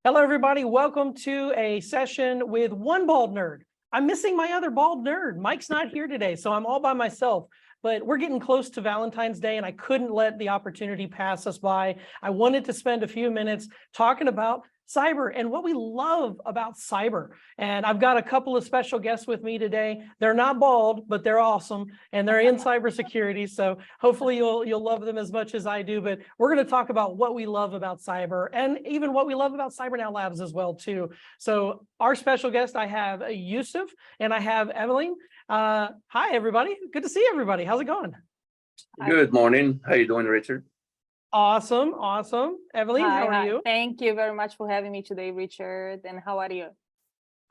Hello, everybody. Welcome to a session with one bald nerd. I'm missing my other bald nerd. Mike's not here today, so I'm all by myself. But we're getting close to Valentine's Day, and I couldn't let the opportunity pass us by. I wanted to spend a few minutes talking about cyber and what we love about cyber. And I've got a couple of special guests with me today. They're not bald, but they're awesome, and they're in cybersecurity. So hopefully you'll love them as much as I do. But we're going to talk about what we love about cyber and even what we love about CyberNow Labs as well too. So our special guest, I have Youssef and I have Eveline. Hi, everybody. Good to see everybody. How's it going? Good morning. How you doing, Richard? Awesome. Awesome. Eveline, how are you? Thank you very much for having me today, Richard. And how are you?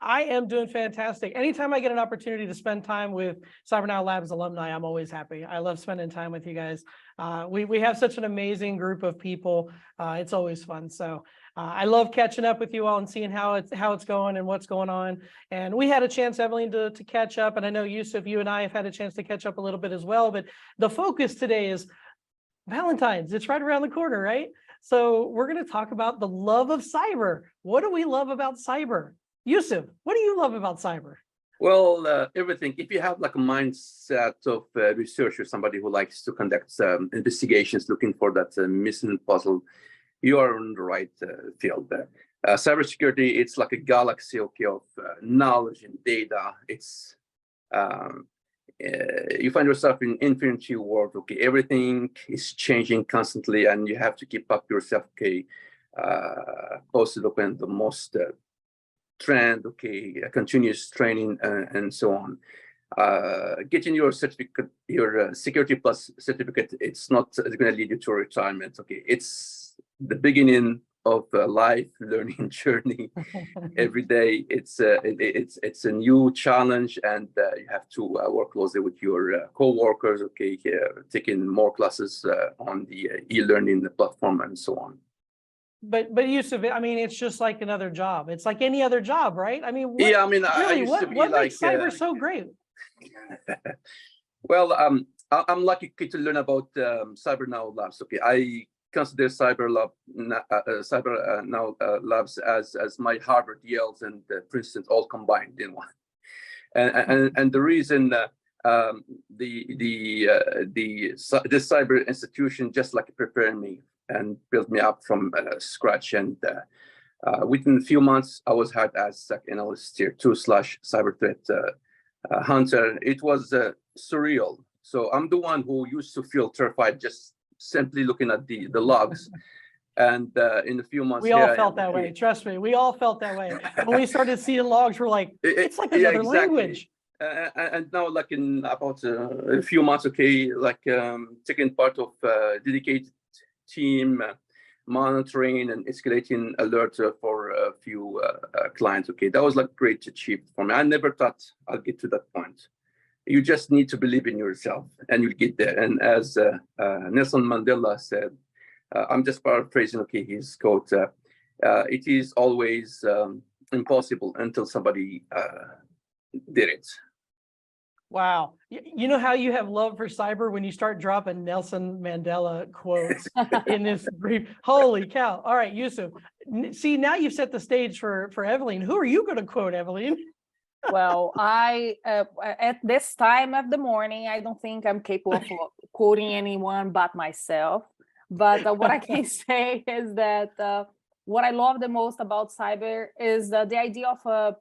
I am doing fantastic. Anytime I get an opportunity to spend time with CyberNow Labs alumni, I'm always happy. I love spending time with you guys. We have such an amazing group of people. It's always fun. So I love catching up with you all and seeing how it's going and what's going on. And we had a chance, Eveline, to catch up. And I know, Youssef, you and I have had a chance to catch up a little bit as well. But the focus today is Valentine's. It's right around the corner, right? So we're going to talk about the love of cyber. What do we love about cyber? Youssef, what do you love about cyber? Well, everything. If you have like a mindset of researcher, somebody who likes to conduct investigations, looking for that missing puzzle, you are on the right field. Cybersecurity, it's like a galaxy of knowledge and data. It's you find yourself in infinity world. Okay, everything is changing constantly, and you have to keep up yourself. Okay, posted up in the most trend. Okay, continuous training and so on. Getting your certificate, your Security Plus certificate, it's not going to lead you to retirement. Okay, it's the beginning of a life learning journey. Every day it's a new challenge, and you have to work closely with your co-workers. Okay, taking more classes on the e-learning platform and so on. But Youssef, I mean, it's just like another job. It's like any other job, right? I mean, yeah, I mean, really, what makes cyber so great? Well, I'm lucky to learn about CyberNow Labs. Okay, I consider CyberNow Labs as my Harvard, Yale's, and Princeton all combined in one. And the reason this cyber institution just like prepared me and built me up from scratch. And within a few months, I was hired as SEC analyst tier 2/cyber threat hunter. It was surreal. So I'm the one who used to feel terrified just simply looking at the logs. And in a few months, we all felt that way. Trust me, we all felt that way. When we started seeing logs, we're like, it's like another language. And now, like in about a few months, okay, like taking part of dedicated team monitoring and escalating alert for a few clients. Okay, that was like great achievement for me. I never thought I'll get to that point. You just need to believe in yourself and you'll get there. And as Nelson Mandela said, I'm just paraphrasing, okay, his quote, it is always impossible until somebody did it. Wow. You know how you have love for cyber when you start dropping Nelson Mandela quotes in this brief? Holy cow. All right, Youssef. See, now you've set the stage for Eveline. Who are you going to quote, Eveline? Well, at this time of the morning, I don't think I'm capable of quoting anyone but myself. But what I can say is that what I love the most about cyber is the idea of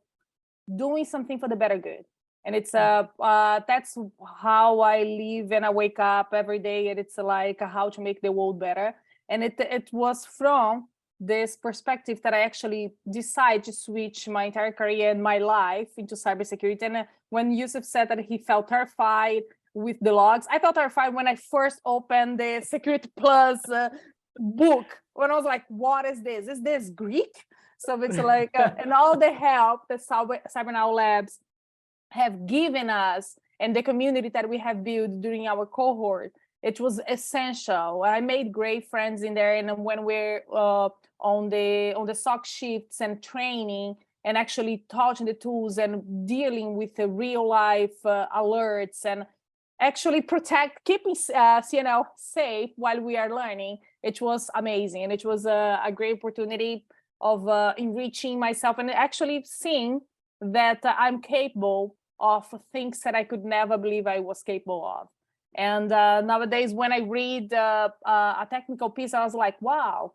doing something for the better good. And it's that's how I live and I wake up every day. And it's like how to make the world better. And it was from this perspective that I actually decided to switch my entire career and my life into cybersecurity. And when Youssef said that he felt terrified with the logs, I felt terrified when I first opened the Security Plus book. When I was like, what is this? Is this Greek? So it's like, and all the help that CyberNow Labs have given us and the community that we have built during our cohort, it was essential. I made great friends in there, and when we're on the SOC shifts and training and actually touching the tools and dealing with the real life alerts and actually keeping CNL safe while we are learning, it was amazing, and it was a great opportunity. of enriching myself and actually seeing that I'm capable of things that I could never believe I was capable of. And nowadays, when I read a technical piece, I was like, wow,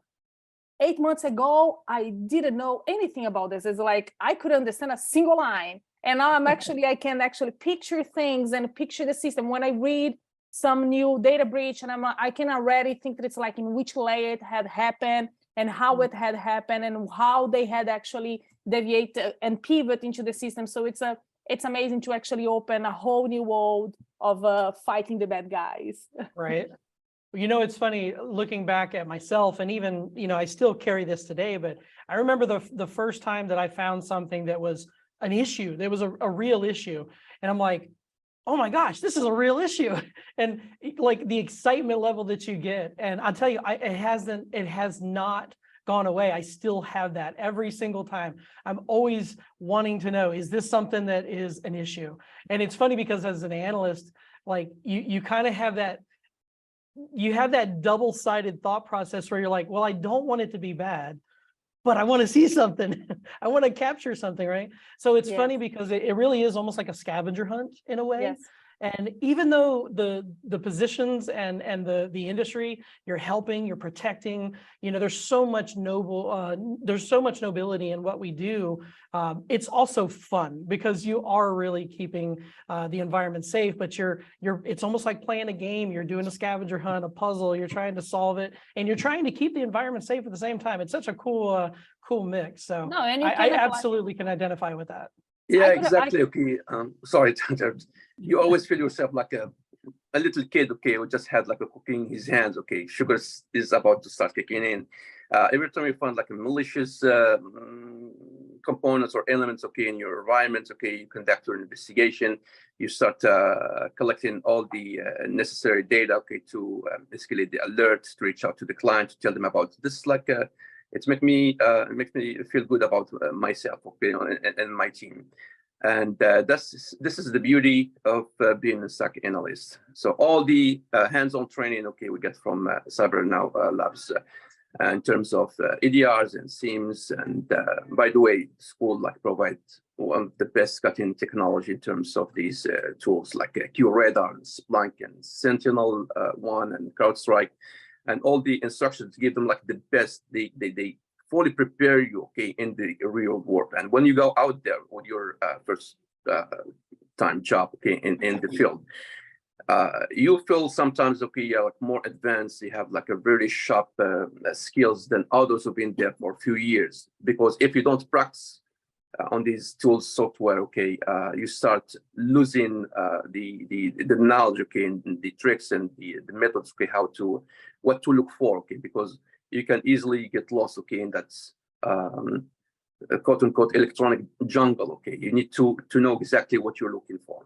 8 months ago, I didn't know anything about this. It's like I could understand a single line. And now I can actually picture things and picture the system. When I read some new data breach, and I can already think that it's like in which layer it had happened and how it had happened and how they had actually deviate and pivot into the system. So it's amazing to actually open a whole new world of fighting the bad guys. Right. You know, it's funny looking back at myself, and even, you know, I still carry this today, but I remember the first time that I found something that was an issue, there was a real issue. And I'm like, oh my gosh, this is a real issue. And like the excitement level that you get. And I'll tell you, it has not gone away. I still have that every single time. I'm always wanting to know, is this something that is an issue? And it's funny because as an analyst, like you kind of have that, you have that double-sided thought process where you're like, well, I don't want it to be bad, but I want to see something. I want to capture something, right? So it's funny because it really is almost like a scavenger hunt in a way. Yes. And even though the positions and the industry, you're helping, you're protecting, you know, there's so much nobility in what we do. It's also fun because you are really keeping the environment safe, but it's almost like playing a game. You're doing a scavenger hunt, a puzzle, you're trying to solve it, and you're trying to keep the environment safe at the same time. It's such a cool mix. So No, and I absolutely can identify with that. Yeah, exactly. Okay. Sorry, you always feel yourself like a little kid, okay, who just had like a cookie in his hands. Okay, sugar is about to start kicking in. Every time you find like a malicious components or elements, okay, in your environment, okay, you conduct your investigation. You start collecting all the necessary data, okay, to escalate the alert, to reach out to the client, to tell them about this. Like it makes me feel good about myself, okay, and my team. And this is the beauty of being a SOC analyst. So all the hands-on training, okay, we get from CyberNow Labs in terms of EDRs and SIEMs. And by the way, school like provides one of the best cutting technology in terms of these tools like QRadar, and Splunk, and Sentinel One, and CrowdStrike. And all the instructions give them like the best. They fully prepare you, okay, in the real world. And when you go out there with your first time job, okay, in the field, you feel sometimes, okay, you're like more advanced. You have like a very sharp skills than others who've been there for a few years. Because if you don't practice on these tools, software, okay, you start losing the knowledge, okay, and the tricks and the methods, okay, what to look for, okay, because you can easily get lost, okay, in that quote unquote electronic jungle, okay. You need to know exactly what you're looking for.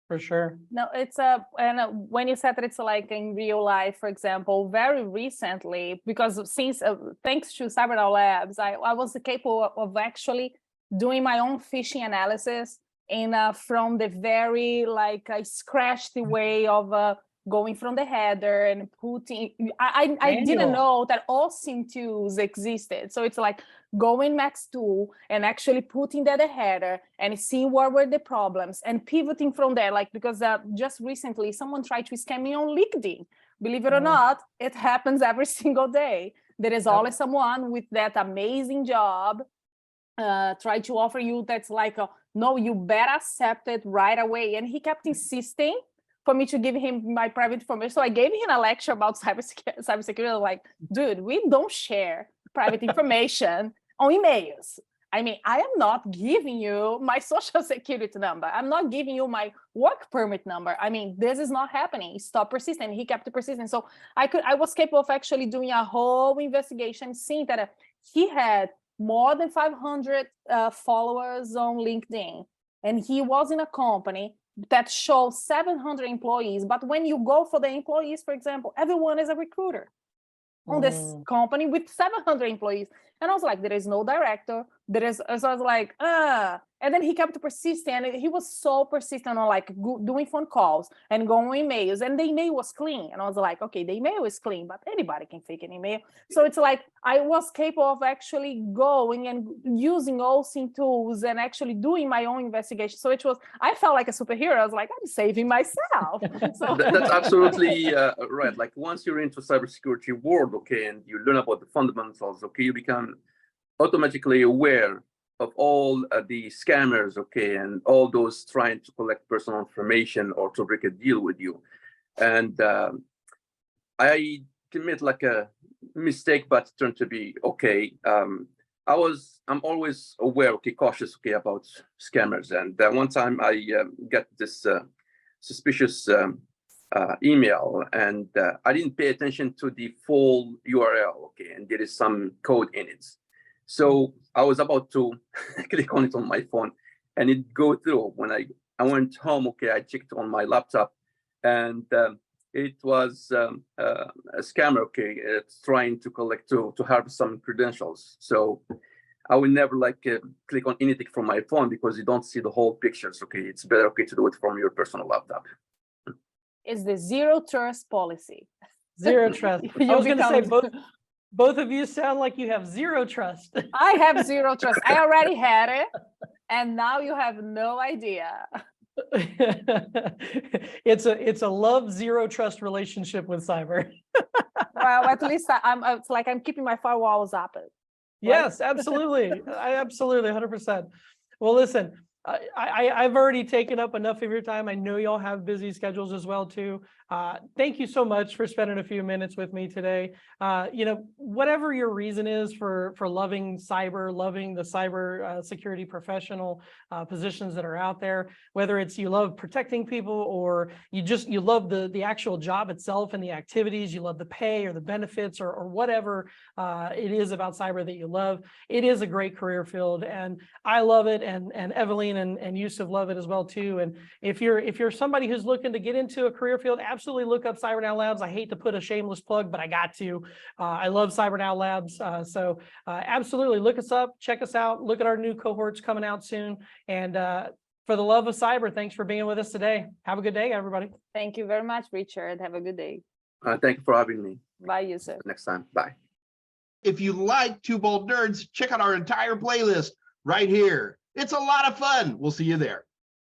For sure. No, it's and when you said that it's like in real life, for example, very recently, because since thanks to CyberNow Labs, I was capable of actually doing my own phishing analysis in from the very like scratched way of going from the header and putting. I didn't know that all SIEM tools existed, so it's like going Max tool and actually putting that the header and seeing what were the problems and pivoting from there. Like because just recently someone tried to scam me on LinkedIn. Believe it or not, it happens every single day. There is always someone with that amazing job try to offer you that's like no, you better accept it right away. And he kept insisting for me to give him my private information. So I gave him a lecture about cybersecurity. Like, dude, we don't share private information on emails. I mean, I am not giving you my social security number. I'm not giving you my work permit number. I mean, this is not happening. Stop persisting. He kept persisting. So I was capable of actually doing a whole investigation, seeing that he had more than 500 followers on LinkedIn. And he was in a company that shows 700 employees. But when you go for the employees, for example, everyone is a recruiter on this company with 700 employees. And I was like, there is no director, there is, so I was like, and then he kept persisting, and he was so persistent on like doing phone calls and going emails, and the email was clean. And I was like, okay, the email is clean, but anybody can fake an email. So it's like, I was capable of actually going and using OSINT tools and actually doing my own investigation. So I felt like a superhero. I was like, I'm saving myself. So That's absolutely right. Like once you're into cybersecurity world, okay, and you learn about the fundamentals, okay, you become automatically aware of all the scammers, okay, and all those trying to collect personal information or to break a deal with you. And I commit like a mistake, but it turned to be okay. I'm always aware, okay, cautious, okay, about scammers. And one time I got this suspicious email, and I didn't pay attention to the full URL, okay, and there is some code in it. So I was about to click on it on my phone, and it go through. When I went home, okay, I checked on my laptop, and it was a scammer, okay, it's trying to collect to have some credentials. So I will never like click on anything from my phone because you don't see the whole pictures. Okay, it's better, okay, to do it from your personal laptop. it's the zero trust policy. Zero trust. I You was going to say become- both of you sound like you have zero trust. I have zero trust. I already had it, and now you have no idea. It's a love zero trust relationship with cyber. Well, at least it's like I'm keeping my firewalls up. Yes, absolutely. I absolutely 100%. Well, listen, I've already taken up enough of your time. I know y'all have busy schedules as well too. Thank you so much for spending a few minutes with me today. Whatever your reason is for loving cyber, loving the cyber security professional positions that are out there, whether it's you love protecting people or you love the actual job itself and the activities, you love the pay or the benefits or whatever it is about cyber that you love. It is a great career field, and I love it, and Eveline and Youssef love it as well too. And if you're somebody who's looking to get into a career field, absolutely look up CyberNow Labs. I hate to put a shameless plug, but I got to. I love CyberNow Labs. So absolutely look us up, check us out, look at our new cohorts coming out soon. And for the love of cyber, thanks for being with us today. Have a good day, everybody. Thank you very much, Richard. Have a good day. Thank you for having me. Bye, Youssef. Next time. Bye. If you like Two Bold Nerds, check out our entire playlist right here. It's a lot of fun. We'll see you there.